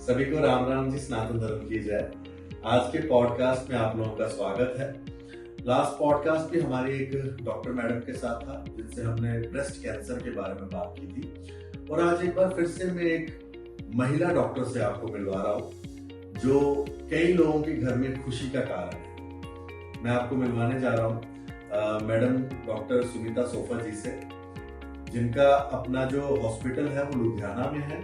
सभी को राम राम जी, सनातन धर्म की जय। आज के पॉडकास्ट में आप लोगों का स्वागत है। लास्ट पॉडकास्ट भी हमारी एक डॉक्टर मैडम के साथ था, जिनसे हमने ब्रेस्ट कैंसर के बारे में बात की थी। और आज एक बार फिर से मैं एक महिला डॉक्टर से आपको मिलवा रहा हूँ, जो कई लोगों के घर में खुशी का कारण है। मैं आपको मिलवाने जा रहा हूँ मैडम डॉक्टर सुमिता सोफा जी से, जिनका अपना जो हॉस्पिटल है वो लुधियाना में है।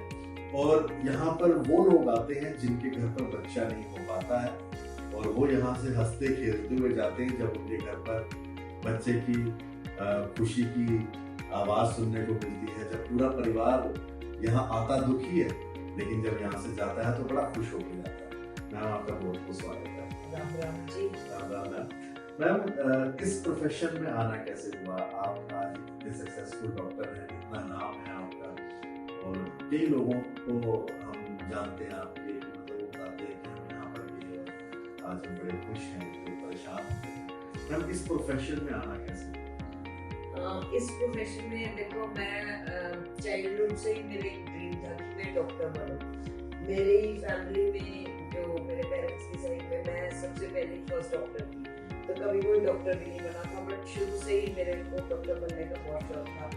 और यहाँ पर वो लोग आते हैं जिनके घर पर बच्चा नहीं हो पाता है, और वो यहाँ से हंसते खेलते हुए जाते हैं जब उनके घर पर बच्चे की खुशी की आवाज सुनने को मिलती है। जब पूरा परिवार यहाँ आता दुखी है, लेकिन जब यहाँ से जाता है तो बड़ा खुश होकर जाता है। मैम, आपका बहुत बहुत स्वागत है। राम राम जी। राम राम मैम। इस प्रोफेशन में आना कैसे हुआ? आप आज इतने सक्सेसफुल डॉक्टर हैं, इतना नाम है आपका, और कई लोगों को हम जानते हैं आपके, मतलब वो बताते हैं कि हम यहाँ पर भी और आज हम बड़े खुश हैं, कोई परेशान हैं। मैम, इस प्रोफेशन में आना कैसे? इस प्रोफेशन में देखो, मैं चाइल्डहुड से ही मेरे ड्रीम था कि मैं डॉक्टर बनूं। मेरी फैमिली में जो मेरे पेरेंट्स की साइड पे मैं सबसे पहली फर्स्ट डॉक्टर थी, तो कभी कोई डॉक्टर भी नहीं बना था। बट शुरू से ही मेरे को डॉक्टर बनने का बहुत शौक था।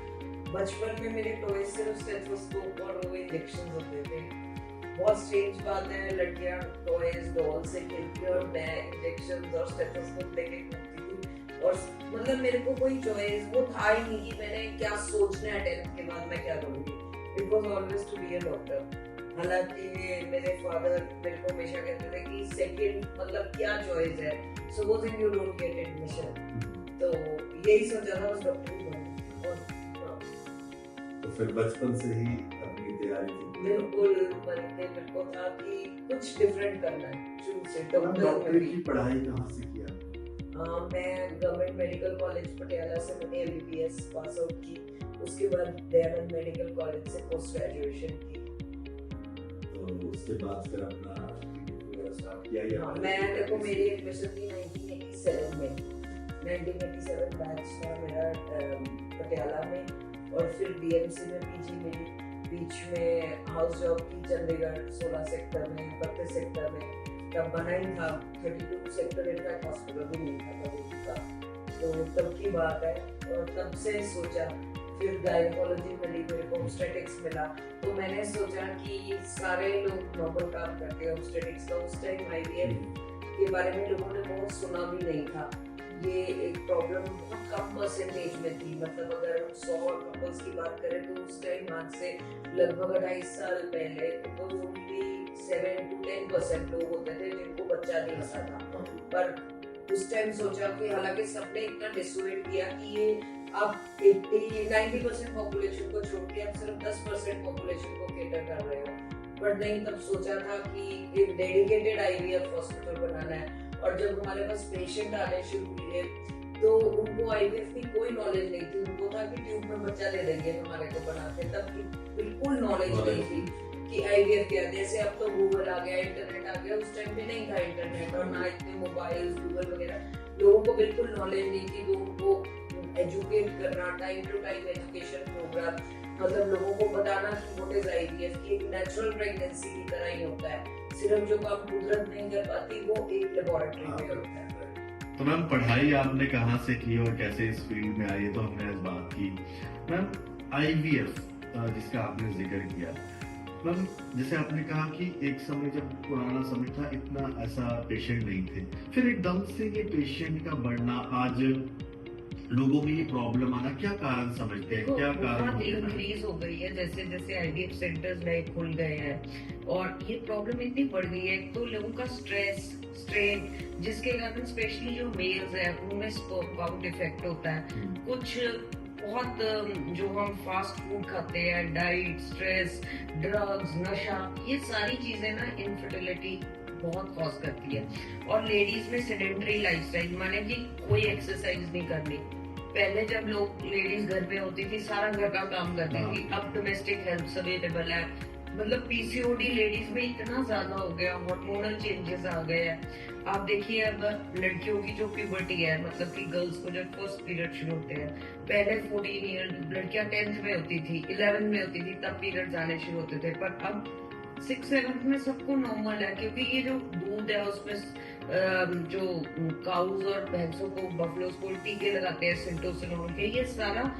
बचपन में मेरे टॉयज सिर्फ स्टेथोस्कोप और वो इंजेक्शन होते थे। बहुत स्ट्रेंज बात है, लड़कियां टॉयज डॉल से खेलती और मैं इंजेक्शन और स्टेथोस्कोप लेके घूमती थी। और मतलब मेरे को कोई चॉइस वो था ही नहीं कि मैंने क्या सोचना है 10th के बाद मैं क्या करूंगी। It was always to be a doctor. हालांकि मेरे फादर मेरे को हमेशा कहते थे कि सेकंड मतलब क्या चॉइस है, supposing you don't get admission, तो यही सोचा था बस डॉक्टर ही बनूं। और तो फिर बचपन से ही अपनी तैयारी थी? बिल्कुल बनते मेरे को था कि कुछ डिफरेंट करना है शुरू से। डॉक्टर की पढ़ाई कहाँ से किया? मैं गवर्नमेंट मेडिकल कॉलेज पटियाला से मैंने MBBS पास आउट की। उसके बाद दयानंद मेडिकल कॉलेज से पोस्ट ग्रेजुएशन की। तो उसके बाद फिर अपना स्टार्ट किया या? मैं देखो, मेरी एडमिशन थी 1987 में। 1987 बैच था मेरा पटियाला में, और फिर BMC में PG मेरी। बीच में हाउस जॉब की चंडीगढ़ 16 सेक्टर में, 32 सेक्टर में। तब बना ही था 32 सेक्टर इनका हॉस्पिटल भी नहीं था तब का, तो तब की बात है। और तब से सोचा, फिर गायनेकोलॉजी मिली मेरे को, ऑब्स्टेटिक्स मिला। तो मैंने सोचा कि सारे लोग नॉर्मल काम करते हैं ऑब्स्टेटिक्स का। उस टाइम IVF के बारे में लोगों ने बहुत सुना भी नहीं था। ये एक प्रॉब्लम बहुत कम परसेंटेज में थी। मतलब अगर हम 100 कपल्स की बात करें तो उस टाइम आज से लगभग 2.5 साल पहले तो ओनली 7 to 10% लोग होते थे जिनको बच्चा नहीं होता था। पर उस टाइम सोचा कि हालांकि सबने इतना डिसोएड किया कि ये आप 80-90% पॉपुलेशन को छोड़ के आप सिर्फ 10% पॉपुलेशन को केटर कर रहे हो। पर नहीं, तब सोचा था कि एक डेडिकेटेड IVF हॉस्पिटल बनाना है। और जब हमारे पास पेशेंट आने शुरू हुए तो उनको IVF की कोई नॉलेज नहीं थी। उनको था कि ट्यूब में बच्चा ले देंगे हमारे को बना के। तब बिल्कुल नॉलेज नहीं थी कि IVF क्या है। जैसे अब तो गूगल आ गया, इंटरनेट आ गया, उस टाइम पे नहीं था इंटरनेट और ना इतने मोबाइल गूगल वगैरह। लोगों को बिल्कुल नॉलेज नहीं थी। लोगों को एजुकेट करना, time to time education program, मतलब लोगों को बताना कि व्हाट इज IVF, कि एक नेचुरल प्रेगनेंसी की तरह ही होता है। सिर्फ जो काम कुदरत नहीं कर पाती वो एक लेबोरेटरी में होता है। तो मैम, पढ़ाई आपने कहाँ से की और कैसे इस फील्ड में आई, तो हमने इस बात की। मैम, IVF जिसका आपने जिक्र किया, मैम जैसे आपने कहा कि एक समय जब पुराना समय था इतना ऐसा पेशेंट नहीं थे, फिर एकदम से ये पेशेंट का बढ़ना, आज लोगों में ये प्रॉब्लम आना, क्या कारण समझते हैं? क्या कारण इंक्रीज हो गई है जैसे जैसे IVF सेंटर्स नए खुल गए हैं, और ये प्रॉब्लम इतनी बढ़ गई है। तो लोगों का स्ट्रेस, स्ट्रेन, जिसके कारण स्पेशली जो मेल्स है उनमें स्पर्म काउंट इफेक्ट होता है। कुछ बहुत जो हम फास्ट फूड खाते हैं, डाइट, स्ट्रेस, ड्रग्स, नशा, ये सारी चीजें ना इनफर्टिलिटी बहुत कॉज करती है। और लेडीज में सेडेंटरी लाइफस्टाइल, माने कि कोई एक्सरसाइज नहीं करनी। पहले जब लोग लेडीज घर पे होती थी सारा घर का काम करती थी, अब डोमेस्टिक हेल्प अवेलेबल है। मतलब PCOD लेडीज में इतना ज्यादा हो गया, हार्मोनल चेंजेस आ गए हैं। आप देखिए अब लड़कियों की जो प्यूबर्टी है, मतलब कि गर्ल्स को जब फर्स्ट पीरियड शुरू होते हैं, पहले 14 ईयर लड़कियां 10th में होती थी, 11 में होती थी, तब पीरियड्स आने शुरू होते थे। पर अब 6-7 में सबको नॉर्मल है, क्योंकि ये जो दूध है उसमें जो काउज और भैंसों को, बफलोस को टीके लगाते हैं सिंटोसिनोल के, ये सारा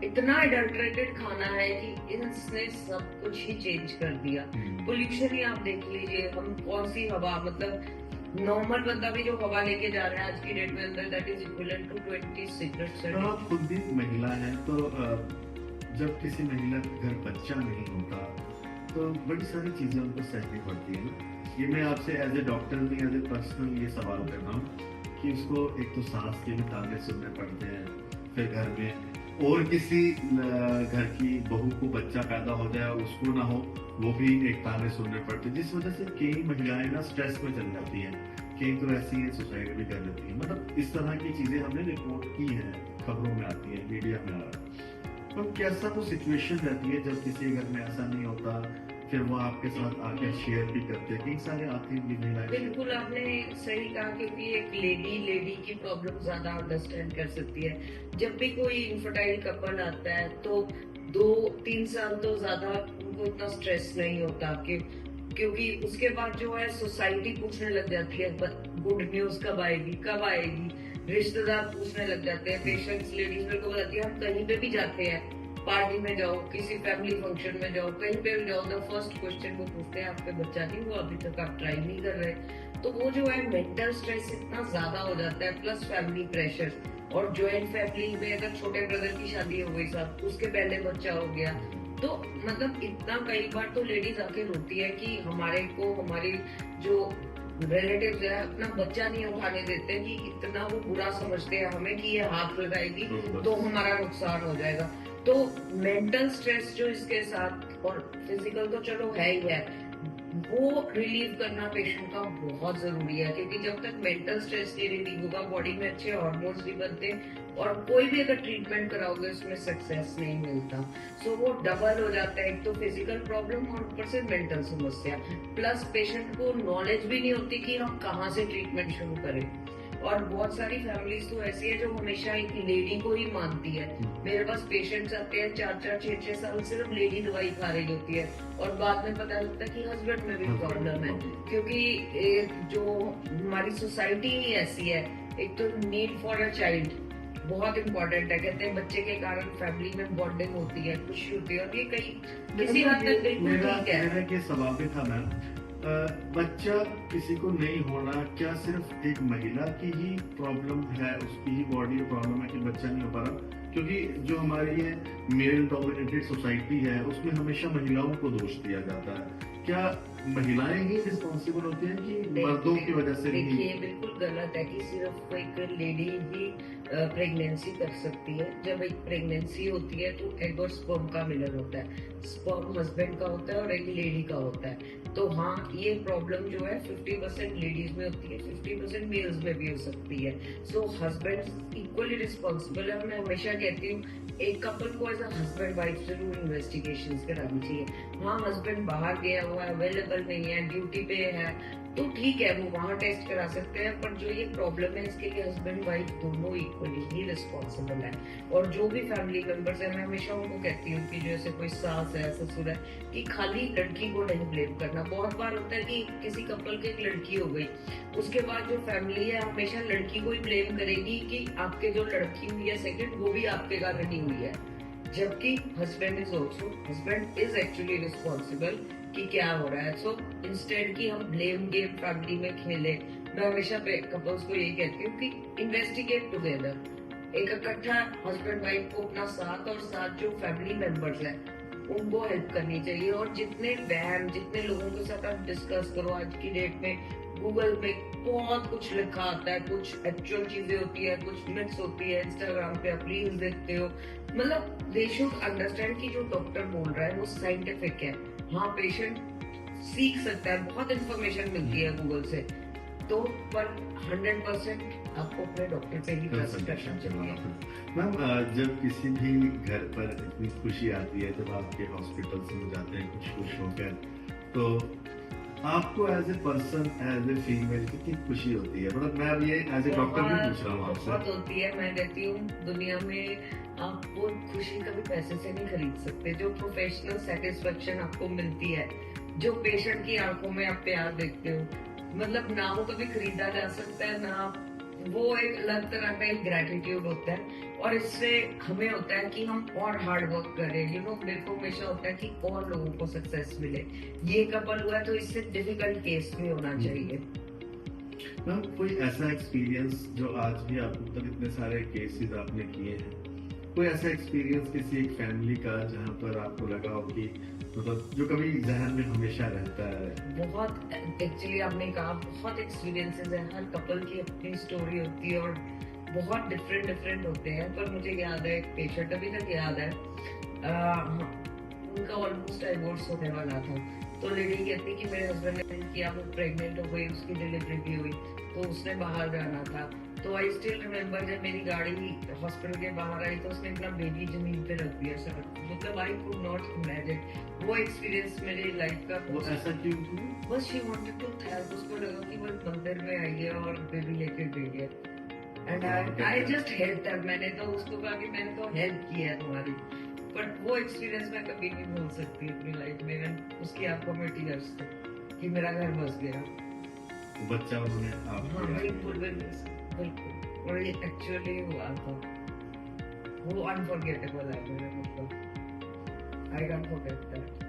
इतना एडल्ट्रेटेड खाना है कि इसने सब कुछ ही चेंज कर दिया। पोल्यूशन ही आप देख लीजिए, हम कौन सी हवा, मतलब नॉर्मल बंदा भी जो हवा लेके जा रहा है आज की डेट में अंदर, that is equivalent to 20 cigarettes. आप खुद भी महिला हैं, तो जब किसी महिला के घर बच्चा नहीं होता तो बड़ी सारी चीजें उनको सहनी पड़ती है ना। ये मैं आपसे एज ए डॉक्टर नहीं, एज ए पर्सनल ये सवाल कर रहा हूँ कि उसको एक तो सांस के भी ताने सुनने पड़ते हैं, फिर घर में और किसी घर की बहू को बच्चा पैदा हो जाए उसको ना हो, वो भी एक ताने सुनने पड़ते हैं, जिस वजह से कई महिलाएं ना स्ट्रेस में चल जाती हैं। कई तो ऐसी है सुसाइड भी कर लेती है। मतलब इस तरह की चीजें हमने रिपोर्ट की है, खबरों में आती है, मीडिया में आ रहा है। तो कैसा वो सिचुएशन रहती है जब किसी घर में ऐसा नहीं होता, फिर वो आपके साथ आके शेयर भी करते हैं, कई सारे आती है महिलाएं। बिल्कुल आपने सही कहा, क्योंकि एक लेडी की प्रॉब्लम ज्यादा अंडरस्टैंड कर सकती है। जब भी कोई इनफर्टाइल कपल आता है तो 2-3 साल तो ज्यादा उनको इतना स्ट्रेस नहीं होता, क्योंकि उसके बाद जो है सोसाइटी पूछने लग जाती है गुड न्यूज कब आएगी, रिश्तेदार पूछने लग जाते हैं, पेशेंट्स लेडीज मेरे को बताती है, हम कहीं पे भी जाते हैं, पार्टी में जाओ, किसी फैमिली फंक्शन में जाओ, कहीं पे भी जाओ, द फर्स्ट क्वेश्चन वो पूछते हैं आपके बच्चा नहीं हुआ, अभी तक आप ट्राई नहीं कर रहे। तो वो जो है मेंटल स्ट्रेस इतना ज्यादा हो जाता है, प्लस फैमिली प्रेशर, और ज्वाइंट फैमिली में अगर छोटे ब्रदर की शादी हो गई साहब, उसके पहले बच्चा हो गया, तो मतलब इतना कई बार तो लेडीज आके रोती है कि हमारी जो रिलेटिव्स है अपना बच्चा नहीं उठाने देते, कि इतना वो बुरा समझते हैं हमें कि ये हाथ लगाएगी तो हमारा नुकसान हो जाएगा। तो मेंटल स्ट्रेस जो इसके साथ, और फिजिकल तो चलो है ही है, वो रिलीव करना पेशेंट का बहुत जरूरी है, क्योंकि जब तक मेंटल स्ट्रेस नहीं रिलीव होगा, बॉडी में अच्छे हार्मोन्स नहीं बनते, और कोई भी अगर ट्रीटमेंट कराओगे उसमें सक्सेस नहीं मिलता। सो वो डबल हो जाता है, एक तो फिजिकल प्रॉब्लम और ऊपर से मेंटल समस्या, प्लस पेशेंट को नॉलेज भी नहीं होती कि हम कहाँ से ट्रीटमेंट शुरू करें। और बहुत सारी फैमिलीज तो ऐसी है जो हमेशा एक लेडी को ही मानती है। मेरे पास पेशेंट्स आते हैं 4-4, 6-6 साल सिर्फ लेडी दवाई खा रही होती है, और बाद में पता लगता है कि हस्बैंड में भी प्रॉब्लम है, क्योंकि जो हमारी सोसाइटी ही ऐसी है। एक तो नीड फॉर अ चाइल्ड बहुत इम्पोर्टेंट है, कहते हैं बच्चे के कारण फैमिली में बॉन्डिंग होती है, खुशी होती है, और ये किसी हद तक बिल्कुल ठीक है। मेरा सवाल भी था मैम, बच्चा किसी को नहीं होना क्या सिर्फ एक महिला की ही प्रॉब्लम है, उसकी ही बॉडी में प्रॉब्लम है कि बच्चा नहीं हो पा रहा? क्योंकि जो हमारी ये मेल डोमिनेटेड सोसाइटी है उसमें हमेशा महिलाओं को दोष दिया जाता है। क्या महिलाएं ही रिस्पॉन्सिबल होती हैं कि मर्दों की वजह से? देखिए बिल्कुल गलत है कि सिर्फ एक लेडी ही प्रेगनेंसी कर सकती है। जब एक प्रेगनेंसी होती है तो एग और स्पर्म का मिलन होता है, स्पर्म हस्बैंड का होता है और एक लेडी का होता है। तो हाँ, ये प्रॉब्लम जो है 50% लेडीज में होती है, 50% मेल्स में भी हो सकती है। सो हस्बैंड इक्वली रिस्पॉन्सिबल है। मैं हमेशा कहती हूँ एक कपल को एज अ हस्बैंड वाइफ जरूर इन्वेस्टिगेशन करानी चाहिए। हाँ, हस्बैंड बाहर गया हुआ है, अवेलेबल नहीं है, ड्यूटी पे है, तो ठीक है वो वहाँ टेस्ट करा सकते हैं, पर जो ये प्रॉब्लम है इसके लिए हस्बैंड वाइफ दोनों इक्वली ही रिस्पॉन्सिबल है। और जो भी फैमिली मेंबर्स है, मैं हमेशा उनको कहती हूँ कि जैसे कोई सास है, ससुर है, कि खाली लड़की को नहीं ब्लेम करना। बहुत बार होता है कि किसी कपल की एक लड़की हो गई, उसके बाद जो फैमिली है हमेशा लड़की को ही ब्लेम करेगी कि आपके जो लड़की हुई है सेकंड, वो भी आपके कारण ही हुई है, जबकि हस्बैंड इज एक्चुअली रिस्पॉन्सिबल कि क्या हो रहा है। सो इंस्टेड कि हम ब्लेम गेम फैमिली में खेले, मैं हमेशा कपल्स को यही कहती हूँ कि इन्वेस्टिगेट टुगेदर, एक इकट्ठा हस्बैंड वाइफ को अपना साथ, और साथ जो फैमिली मेंबर्स हैं उनको हेल्प करनी चाहिए। और जितने लोगों के साथ आप डिस्कस करो, आज की डेट में गूगल पे बहुत कुछ लिखा आता है, कुछ एक्चुअल चीजें होती है, कुछ मिथ्स होती है, इंस्टाग्राम पे आप रील्स देखते हो, मतलब दे शुड अंडरस्टैंड कि जो डॉक्टर बोल रहा है वो साइंटिफिक है। हाँ, पेशेंट सीख सकता है, बहुत इंफॉर्मेशन मिलती है गूगल से, तो पर 100% आपको अपने डॉक्टर पे ही ट्रस्ट करना चाहिए। मैम, जब किसी भी घर पर इतनी खुशी आती है, जब आपके हॉस्पिटल से जाते हैं कुछ खुश होकर, तो आपको as a person, as a female कितनी खुशी होती है? मतलब मैं अब ये एज ए डॉक्टर भी पूछ रहा हूँ आपसे। बहुत होती है। मैं कहती हूँ दुनिया में आप वो खुशी कभी पैसे से नहीं खरीद सकते। जो प्रोफेशनल सेटिस्फेक्शन आपको मिलती है जो पेशेंट की आंखों में आप प्यार देखते हो, मतलब ना वो कभी खरीदा जा सकता है ना, वो एक अलग तरह का एक ग्रेटिट्यूड होता है। और इससे हमें होता है कि हम और हार्ड वर्क करें, मेरे को हमेशा होता है कि और लोगों को सक्सेस मिले। ये कपल हुआ तो इससे डिफिकल्ट केस भी होना चाहिए। मैम कोई ऐसा एक्सपीरियंस जो आज भी आप तक इतने सारे केसेस आपने किए हैं, कोई ऐसा एक्सपीरियंस किसी एक फैमिली का जहाँ पर आपको लगा हो कि मतलब जो कभी जहन में हमेशा रहता है? बहुत एक्चुअली आपने कहा बहुत एक्सपीरियंसेस है, हर कपल की अपनी स्टोरी होती है और बहुत डिफरेंट होते हैं। पर मुझे याद है एक पेशेंट अभी तक याद है, उनका ऑलमोस्ट डाइवोर्स होने वाला था। तो लेडी कहती कि मेरे हस्बैंड ने किया, वो प्रेग्नेंट हो गई, उसकी डिलीवरी भी हुई, तो उसने बाहर जाना था। तो आई स्टिल रिमेम्बर जब मेरी गाड़ी हॉस्पिटल के बाहर आई तो उसने अपना बेबी जमीन पे रख दिया सर। मतलब आई कुड नॉट इमेजिन वो एक्सपीरियंस मेरी लाइफ का। वो ऐसा क्यों? बस शी वांटेड टू थैंक, उसको लगा कि वो मंदिर में आई है और बेबी लेके गई है। And I just help that. मैंने तो उसको कहा कि मैंने तो हेल्प की है तुम्हारी। बट वो एक्सपीरियंस मैं कभी नहीं भूल सकती अपनी लाइफ में। उसकी आंखों में टीयर्स थे कि मेरा घर बस गया। बच्चा उन्होंने आप? हाँ बिल्कुल बिल्कुल। और ये एक्चुअली हुआ था, वो अनफॉरगेटेबल है मेरे मतलब। I can't forget that.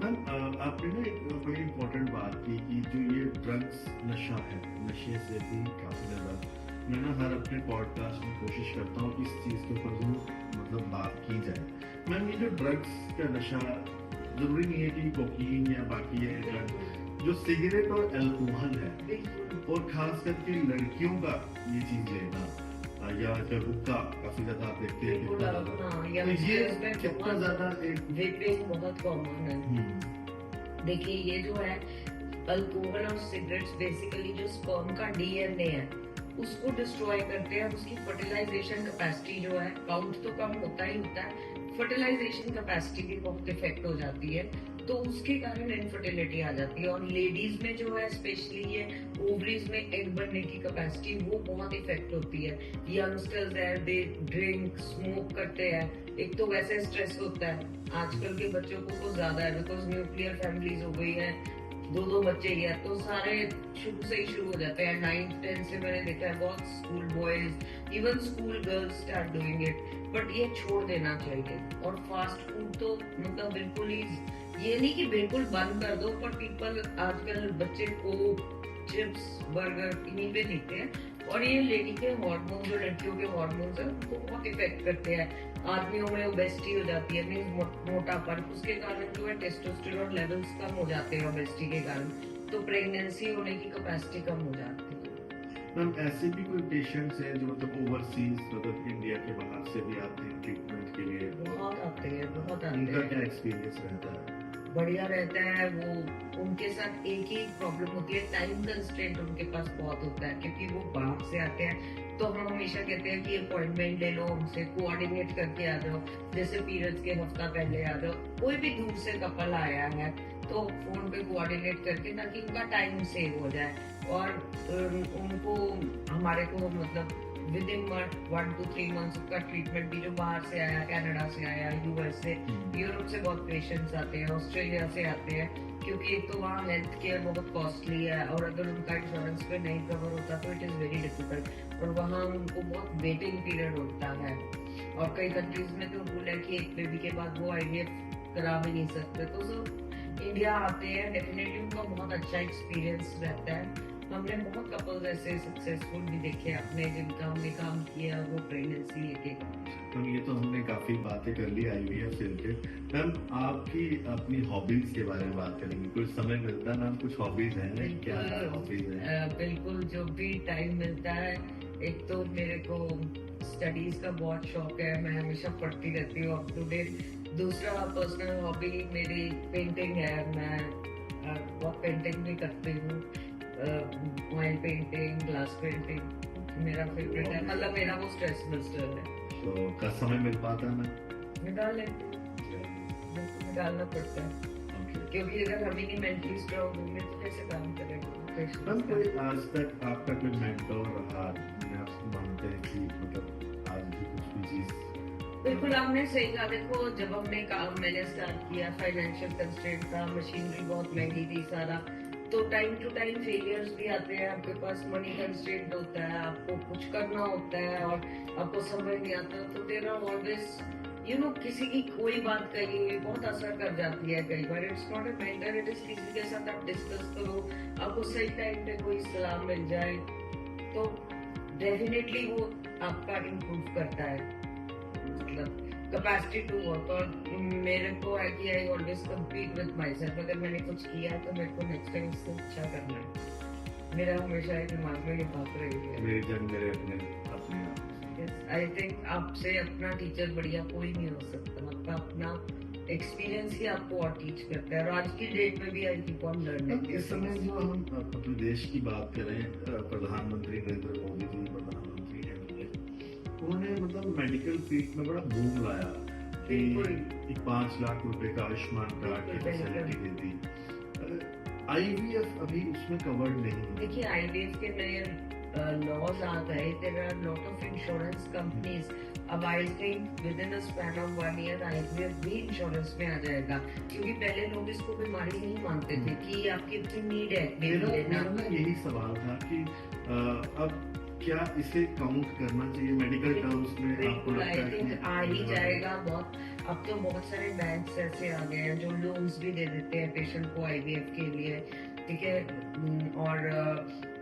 Ma'am आपने ना एक बड़ी इम्पोर्टेंट बात की कि जो ये ड्रग्स नशा है, नशे से भी काफी ज्यादा, मैं ना हर अपने पॉडकास्ट में कोशिश करता हूँ कि इस चीज के ऊपर जरूर मतलब बात की जाए। मैम ये जो ड्रग्स का नशा जरूरी नहीं है कि कोकीन या बाकी है ड्रग, जो सिगरेट और अल्कोहल है और खास करके लड़कियों का ये चीज लेना या जब हुक्का काफी ज्यादा आप देखते हैं कितना ज्यादा, तो ये कितना ज्यादा वेपिंग बहुत कॉमन है। देखिए ये जो है अल्कोहल और सिगरेट्स बेसिकली जो स्पर्म का डीएनए है उसको डिस्ट्रॉय करते हैं। उसकी फर्टिलाइजेशन कैपेसिटी जो है, काउंट तो कम होता ही होता है, फर्टिलाइजेशन कैपेसिटी भी बहुत इफेक्ट हो जाती है। तो उसके कारण इनफर्टिलिटी आ जाती है। और लेडीज में जो है स्पेशली ये ओवरीज में एग बनने की कैपेसिटी वो बहुत इफेक्ट होती है। यंगस्टर्स है, दे ड्रिंक स्मोक करते हैं। एक तो वैसे स्ट्रेस होता है आजकल के बच्चों को तो ज्यादा है, बिकॉज न्यूक्लियर फैमिलीज हो गई है, दो बच्चे ही है, तो सारे शुरू से ही शुरू हो जाते हैं। 9th-10th से मैंने देखा है बहुत school boys, even school girls start doing it. But ये छोड़ देना चाहिए। और फास्ट फूड तो मतलब बिल्कुल ही, ये नहीं कि बिल्कुल बंद कर दो, पर पीपल आजकल बच्चे को चिप्स बर्गर इन्हीं पे लेते हैं। और ये लेडी के हार्मोन, जो लड़कियों के हार्मोन्स है उनको बहुत इफेक्ट करते हैं। आदमियों में ओबेसिटी हो जाती है, मीन्स मोटापन, उसके कारण जो है टेस्टोस्टेरोन लेवल्स कम हो जाते हैं ओबेसिटी के कारण, तो प्रेगनेंसी होने की कैपेसिटी कम हो जाती है। मैम ऐसे भी कोई पेशेंट्स हैं जो मतलब ओवरसीज मतलब इंडिया के बाहर से भी आते हैं ट्रीटमेंट के लिए? बहुत आते हैं, बहुत आते उनका हैं। क्या एक्सपीरियंस रहता है? बढ़िया रहता है। वो उनके साथ एक ही प्रॉब्लम होती है, टाइम कंस्ट्रेंट उनके पास बहुत होता है, क्योंकि वो बाहर से आते हैं। तो हम हमेशा कहते हैं कि अपॉइंटमेंट ले लो, हमसे कोऑर्डिनेट करके आ जाओ, जैसे पीरियड्स के हफ्ता पहले आ जाओ। कोई भी दूर से कपल आया है तो फोन पे कोऑर्डिनेट करके, ताकि उनका टाइम सेव हो जाए। और उनको हमारे को मतलब विद इन 1 to 3 months का ट्रीटमेंट भी, जो बाहर से आया, कनाडा से आया, यूएस से, यूरोप से बहुत पेशेंट्स आते हैं, ऑस्ट्रेलिया से आते हैं, क्योंकि एक तो वहाँ हेल्थ केयर बहुत कॉस्टली है और अगर उनका इंश्योरेंस पे नहीं कवर होता तो इट इज़ वेरी डिफिकल्ट। और वहाँ उनको बहुत वेटिंग पीरियड होता है। और कई कंट्रीज में तो रूल है कि एक बेबी के बाद वो आईवीएफ करा भी नहीं सकते। तो सब इंडिया आते हैं, डेफिनेटली उनका बहुत अच्छा एक्सपीरियंस रहता है। हमने बहुत कपल्स ऐसे सक्सेसफुल भी देखे अपने, जिनका हमने काम किया वो प्रेगनेंसी लेके। मैम ये तो हमने काफी बातें कर ली आईवीएफ से रिलेटेड। मैम आपकी अपनी हॉबीज के बारे में बात करेंगे, कुछ समय मिलता है मैम? कुछ हॉबीज हैं? क्या हॉबीज हैं? बिल्कुल, जो भी टाइम मिलता है। एक तो मेरे को स्टडीज का बहुत शौक है, मैं हमेशा पढ़ती रहती हूँ अप टू डेट। दूसरा पर्सनल हॉबी मेरी पेंटिंग है, मैं बहुत पेंटिंग भी करती हूँ, ऑयल पेंटिंग, ग्लास पेंटिंग मेरा फेवरेट है, मतलब मेरा वो स्ट्रेस बस्टर है। तो का समय मिल पाता है मैम? निकाल लेती हूँ, निकालना पड़ता है, क्योंकि अगर हम ही नहीं मेंटली स्ट्रांग होंगे तो कैसे काम करेंगे। मैम कोई आज तक आपका कोई मेंटर रहा, आप मानते हैं कि मतलब आज भी कुछ भी चीज बिल्कुल आपने सही कहा। देखो जब हमने काम मैंने स्टार्ट किया, फाइनेंशियल कंस्ट्रेंट था, मशीनरी बहुत महंगी थी सारा, तो टाइम टू टाइम फेलियर्स भी आते हैं, आपके पास मनी कंस्ट्रेंट होता है, आपको कुछ करना होता है और आपको समझ नहीं आता, तो देयर आर ऑलवेज किसी की कोई बात कही हुई बहुत असर कर जाती है कई बार। It's not a mentor, it is किसी के साथ आप डिस्कस करो, आपको सही टाइम पे कोई सलाह मिल जाए तो डेफिनेटली वो आपका इम्प्रूव करता है, मतलब कैपेसिटी टू वर्क। और मेरे को है कि I always compete with my self, अगर मैंने कुछ किया है तो मेरे को नेक्स्ट टाइम उससे अच्छा करना है। मेरा हमेशा एक दिमाग में ये बात रही है, मेरे जन मेरे अपने अपने आई थिंक आपसे अपना टीचर बढ़िया कोई नहीं हो सकता, आपका अपना एक्सपीरियंस ही आपको और टीच करता है। और आज की डेट में भी आई कीप ऑन लर्निंग। इस समय जो हम अपने देश की बात करें, प्रधानमंत्री नरेंद्र मोदी जी प्रधानमंत्री हैं, उन्होंने मतलब मेडिकल फील्ड में बड़ा बूम लाया कि 5 लाख रुपए का आयुष्मान कार्ड की फैसिलिटी दे दी। आईवीएफ अभी उसमें कवर्ड नहीं। देखिए आईवीएफ के नए लॉज आ गए, there are lot of insurance companies. अब I think within a span of 1 year IVF भी इंश्योरेंस में आ जाएगा, क्योंकि पहले लोग इसको बीमारी नहीं मानते थे कि आपकी इतनी नीड है मेरा ना यही सवाल था कि अब क्या इसे काउंट करना चाहिए मेडिकल टर्म्स में? बिल्कुल आई थिंक आ ही जाएगा। बहुत अब तो बहुत सारे बैंक्स ऐसे आ गए हैं जो लोन्स भी दे देते हैं पेशेंट को आईवीएफ के लिए, ठीक है। और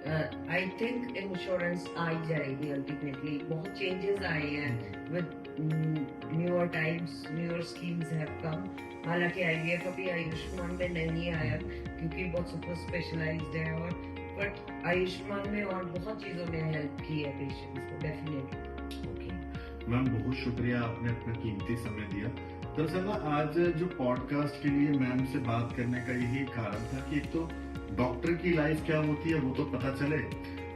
आई थिंक इंश्योरेंस आ ही जाएगी अल्टीमेटली। बहुत चेंजेस आए हैं with newer times, newer schemes have come. हालांकि आईवीएफ अभी आयुष्मान में नहीं आया क्योंकि बहुत सुपर स्पेशलाइज्ड है, और बट आयुष्मान में और बहुत चीजों ने हेल्प की है पेशेंट्स को डेफिनेटली। ओके मैम, बहुत शुक्रिया, आपने अपना कीमती समय दिया। दरअसल ना आज जो पॉडकास्ट के लिए मैम से बात करने का यही कारण था कि एक तो डॉक्टर की लाइफ क्या होती है वो तो पता चले,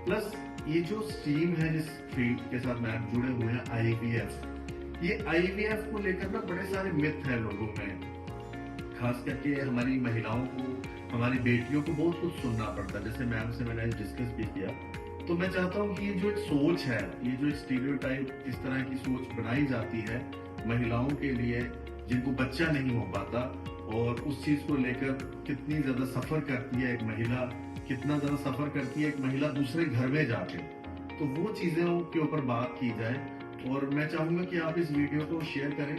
प्लस ये जो स्ट्रीम है जिस फील्ड के साथ मैम जुड़े हुए हैं आईवीएफ, ये आईवीएफ को लेकर ना बड़े सारे मिथ हैं लोगों में, खास करके हमारी महिलाओं को, हमारी बेटियों को बहुत कुछ सुनना पड़ता है। जैसे मैम से मैंने डिस्कस भी किया, तो मैं चाहता हूँ कि ये जो एक सोच है, ये जो स्टीरियोटाइप इस तरह की सोच बनाई जाती है महिलाओं के लिए जिनको बच्चा नहीं हो पाता, और उस चीज को लेकर कितनी ज्यादा सफर करती है एक महिला, कितना ज्यादा सफर करती है एक महिला दूसरे घर में जाके, तो वो चीजों के ऊपर बात की जाए। और मैं चाहूंगा कि आप इस वीडियो को शेयर करें